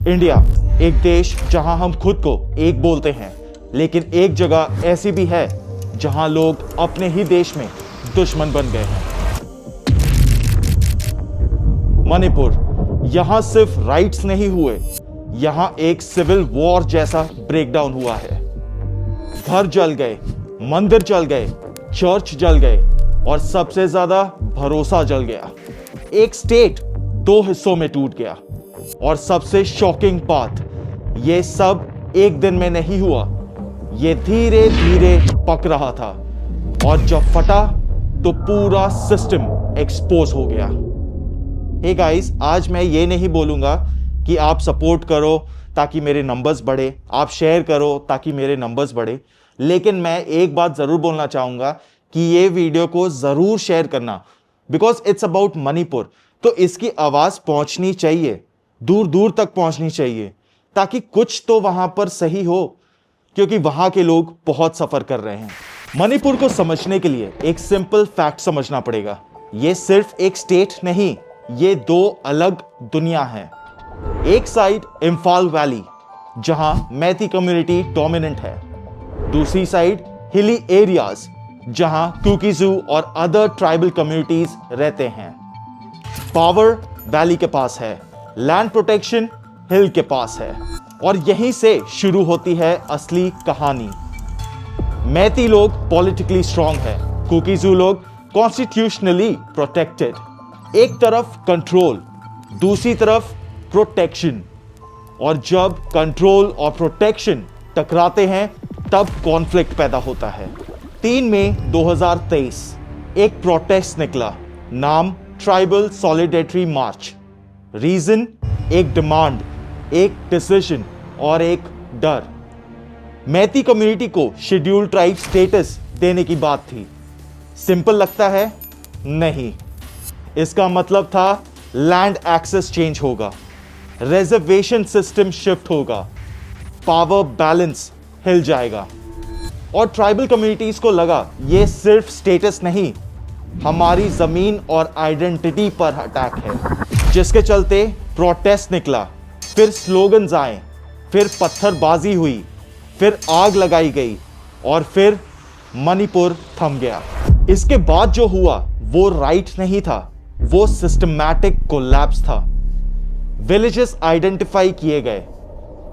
India एक देश जहां हम खुद को एक बोलते हैं, लेकिन एक जगह ऐसी भी है जहां लोग अपने ही देश में दुश्मन बन गए हैं। मणिपुर, यहां सिर्फ राइट्स नहीं हुए, यहां एक सिविल वॉर जैसा ब्रेकडाउन हुआ है। घर जल गए, मंदिर जल गए, चर्च जल गए और सबसे ज्यादा भरोसा जल गया। एक स्टेट दो हिस्सों में टूट गया और सबसे शॉकिंग बात, यह सब एक दिन में नहीं हुआ, यह धीरे धीरे पक रहा था और जब फटा तो पूरा सिस्टम एक्सपोज हो गया। हे गाइस, आज मैं ये नहीं बोलूंगा कि आप सपोर्ट करो ताकि मेरे नंबर्स बढ़े, आप शेयर करो ताकि मेरे नंबर्स बढ़े, लेकिन मैं एक बात जरूर बोलना चाहूंगा कि ये वीडियो को जरूर शेयर करना, बिकॉज इट्स अबाउट मणिपुर। तो इसकी आवाज पहुंचनी चाहिए, दूर दूर तक पहुंचनी चाहिए, ताकि कुछ तो वहां पर सही हो, क्योंकि वहां के लोग बहुत सफर कर रहे हैं। मणिपुर को समझने के लिए एक सिंपल फैक्ट समझना पड़ेगा। ये सिर्फ एक स्टेट नहीं, ये दो अलग दुनिया है। एक साइड इम्फाल वैली, जहां मैती कम्युनिटी डोमिनेंट है, दूसरी साइड हिली एरियाज जहां कुकीजू और अदर ट्राइबल कम्युनिटीज रहते हैं। पावर वैली के पास है, लैंड प्रोटेक्शन हिल के पास है, और यहीं से शुरू होती है असली कहानी। मैती लोग पॉलिटिकली स्ट्रांग है, कुकीजू लोग कॉन्स्टिट्यूशनली प्रोटेक्टेड। एक तरफ कंट्रोल, दूसरी तरफ प्रोटेक्शन, और जब कंट्रोल और प्रोटेक्शन टकराते हैं तब कॉन्फ्लिक्ट पैदा होता है। 3 मई 2023 एक प्रोटेस्ट निकला, नाम ट्राइबल सॉलिडेरिटी मार्च। रीजन एक डिमांड, एक डिसीजन और एक डर। मैती कम्युनिटी को शेड्यूल्ड ट्राइब स्टेटस देने की बात थी। सिंपल लगता है? नहीं। इसका मतलब था लैंड एक्सेस चेंज होगा, रिजर्वेशन सिस्टम शिफ्ट होगा, पावर बैलेंस हिल जाएगा। और ट्राइबल कम्युनिटीज को लगा ये सिर्फ स्टेटस नहीं, हमारी जमीन और आइडेंटिटी पर अटैक है, जिसके चलते प्रोटेस्ट निकला, फिर स्लोगन्स आए, फिर पत्थरबाजी हुई, फिर आग लगाई गई और फिर मणिपुर थम गया। इसके बाद जो हुआ वो राइट नहीं था, वो सिस्टमैटिक कोलैप्स था। विलेजेस आइडेंटिफाई किए गए,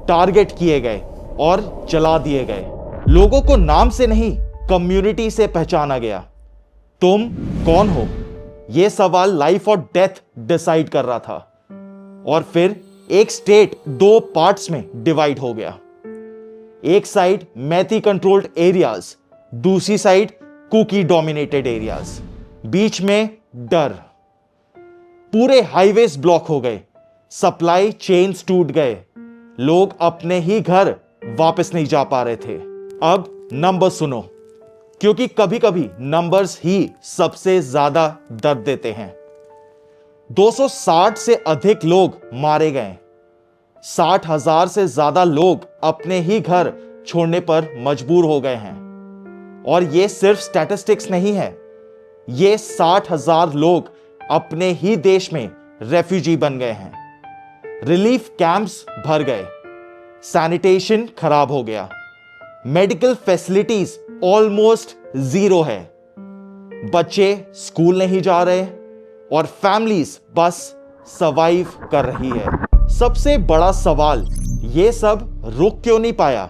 टारगेट किए गए और जला दिए गए। लोगों को नाम से नहीं, कम्युनिटी से पहचाना गया। तुम कौन हो, यह सवाल लाइफ और डेथ डिसाइड कर रहा था। और फिर एक स्टेट 2 पार्ट्स में डिवाइड हो गया। एक साइड मैती कंट्रोल्ड एरियाज, दूसरी साइड कुकी डोमिनेटेड एरियाज, बीच में डर। पूरे हाईवेज ब्लॉक हो गए, सप्लाई चेन्स टूट गए, लोग अपने ही घर वापस नहीं जा पा रहे थे। अब नंबर सुनो, क्योंकि कभी कभी नंबर्स ही सबसे ज्यादा दर्द देते हैं। 260 से अधिक लोग मारे गए, 60,000 से ज्यादा लोग अपने ही घर छोड़ने पर मजबूर हो गए हैं। और यह सिर्फ स्टैटिस्टिक्स नहीं है, यह 60,000 लोग अपने ही देश में रेफ्यूजी बन गए हैं। रिलीफ कैंप्स भर गए, सैनिटेशन खराब हो गया, मेडिकल फैसिलिटीज ऑलमोस्ट जीरो है, बच्चे स्कूल नहीं जा रहे और फैमिलीज बस सर्वाइव कर रही है। सबसे बड़ा सवाल, यह सब रुक क्यों नहीं पाया?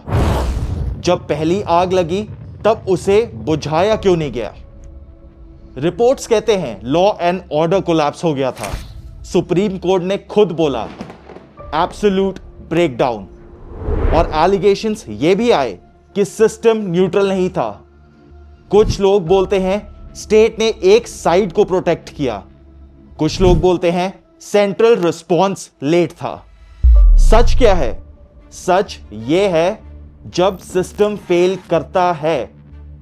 जब पहली आग लगी तब उसे बुझाया क्यों नहीं गया? रिपोर्ट्स कहते हैं लॉ एंड ऑर्डर कोलैप्स हो गया था। सुप्रीम कोर्ट ने खुद बोला एब्सोल्यूट ब्रेकडाउन। और एलिगेशंस ये भी आए कि सिस्टम न्यूट्रल नहीं था। कुछ लोग बोलते हैं स्टेट ने एक साइड को प्रोटेक्ट किया, कुछ लोग बोलते हैं सेंट्रल रिस्पॉन्स लेट था। सच क्या है? सच ये है, जब सिस्टम फेल करता है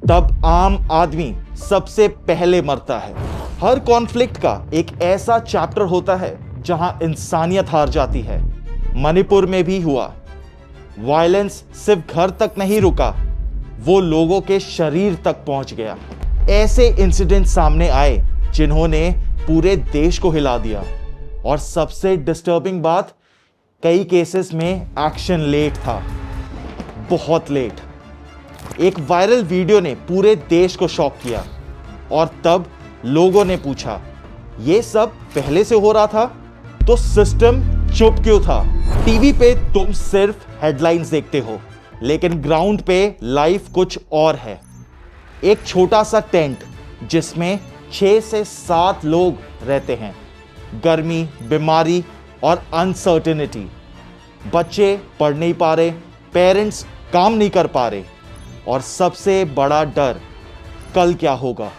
तब आम आदमी सबसे पहले मरता है। हर कॉन्फ्लिक्ट का एक ऐसा चैप्टर होता है जहां इंसानियत हार जाती है। मणिपुर में भी हुआ। वायलेंस सिर्फ घर तक नहीं रुका, वो लोगों के शरीर तक पहुंच गया। ऐसे इंसिडेंट सामने आए जिन्होंने पूरे देश को हिला दिया। और सबसे डिस्टर्बिंग बात, कई केसेस में एक्शन लेट था, बहुत लेट। एक वायरल वीडियो ने पूरे देश को शॉक किया और तब लोगों ने पूछा, ये सब पहले से हो रहा था तो सिस्टम चुप क्यों था? टीवी पे तुम सिर्फ हेडलाइंस देखते हो, लेकिन ग्राउंड पे लाइफ कुछ और है। एक छोटा सा टेंट जिसमें 6 से 7 लोग रहते हैं, गर्मी, बीमारी और अनसर्टेनिटी। बच्चे पढ़ नहीं पा रहे, पेरेंट्स काम नहीं कर पा रहे, और सबसे बड़ा डर, कल क्या होगा।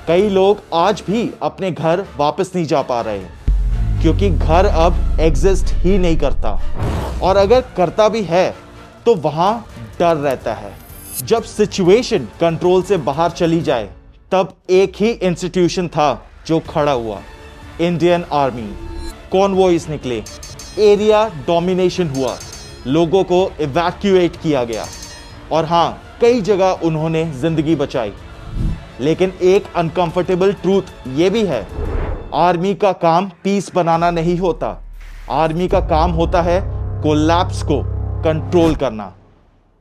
कई लोग आज भी अपने घर वापस नहीं जा पा रहे क्योंकि घर अब एग्जिस्ट ही नहीं करता, और अगर करता भी है तो वहां डर रहता है। जब सिचुएशन कंट्रोल से बाहर चली जाए तब एक ही इंस्टीट्यूशन था जो खड़ा हुआ, इंडियन आर्मी। कॉन्वॉयज निकले, एरिया डोमिनेशन हुआ, लोगों को इवैक्यूएट किया गया, और हां, कई जगह उन्होंने जिंदगी बचाई। लेकिन एक अनकंफर्टेबल ट्रूथ ये भी है, आर्मी का काम पीस बनाना नहीं होता। आर्मी का काम होता है कोलैप्स को कंट्रोल करना।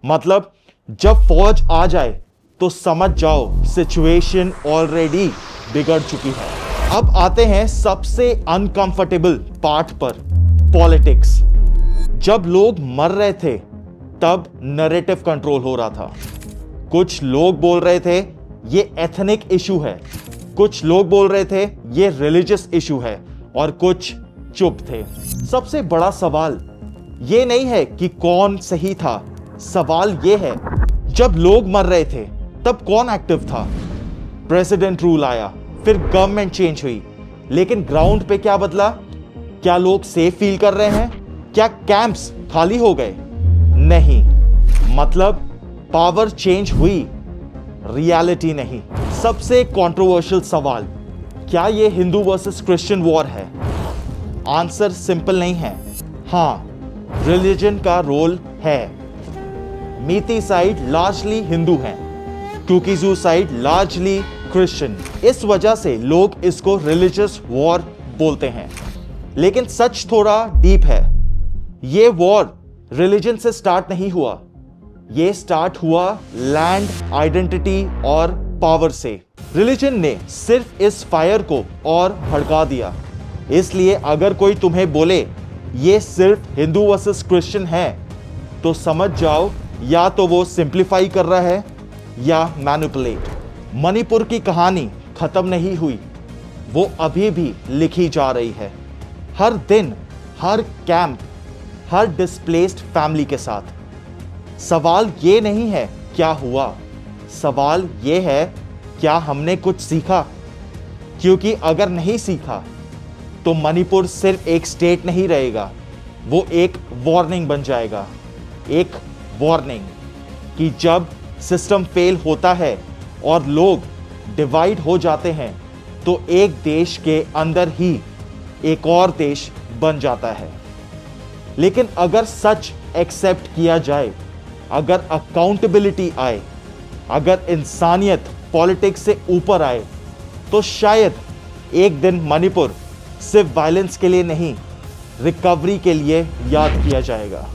मतलब जब फौज आ जाए तो समझ जाओ सिचुएशन ऑलरेडी बिगड़ चुकी है। अब आते हैं सबसे अनकंफर्टेबल पार्ट पर, पॉलिटिक्स। जब लोग मर रहे थे तब नैरेटिव कंट्रोल हो रहा था। कुछ लोग बोल रहे थे ये एथनिक इशू है, कुछ लोग बोल रहे थे ये रिलीजियस इशू है, और कुछ चुप थे। सबसे बड़ा सवाल ये नहीं है कि कौन सही था, सवाल ये है जब लोग मर रहे थे तब कौन एक्टिव था? प्रेसिडेंट रूल आया, फिर गवर्नमेंट चेंज हुई, लेकिन ग्राउंड पे क्या बदला? क्या लोग सेफ फील कर रहे हैं? क्या कैंप्स खाली हो गए? नहीं। मतलब पावर चेंज हुई, रियलिटी नहीं। सबसे कंट्रोवर्शियल सवाल, क्या ये हिंदू वर्सेस क्रिश्चियन वॉर है? आंसर सिंपल नहीं है। हाँ, रिलीजन का रोल है। मीती साइड लार्जली हिंदू हैं, कुकीजू साइड लार्जली क्रिश्चियन। इस वजह से लोग इसको रिलीजियस वॉर बोलते हैं। लेकिन सच थोड़ा डीप है। ये वॉर रिलीजन से स्टार्ट नहीं हुआ, ये स्टार्ट हुआ लैंड, आइडेंटिटी और पावर से। रिलीजन ने सिर्फ इस फायर को और भड़का दिया। इसलिए अगर कोई तुम्हें बोले ये सिर्फ हिंदू वर्सेस क्रिश्चियन है, तो समझ जाओ या तो वो सिंप्लीफाई कर रहा है या मैनिपुलेट। मणिपुर की कहानी खत्म नहीं हुई, वो अभी भी लिखी जा रही है। हर दिन, हर कैंप, हर डिस्प्लेस्ड फैमिली के साथ। सवाल ये नहीं है क्या हुआ, सवाल ये है क्या हमने कुछ सीखा? क्योंकि अगर नहीं सीखा तो मणिपुर सिर्फ एक स्टेट नहीं रहेगा, वो एक वार्निंग बन जाएगा। एक वार्निंग कि जब सिस्टम फेल होता है और लोग डिवाइड हो जाते हैं तो एक देश के अंदर ही एक और देश बन जाता है। लेकिन अगर सच एक्सेप्ट किया जाए, अगर अकाउंटेबिलिटी आए, अगर इंसानियत पॉलिटिक्स से ऊपर आए, तो शायद एक दिन मणिपुर सिर्फ वायलेंस के लिए नहीं, रिकवरी के लिए याद किया जाएगा।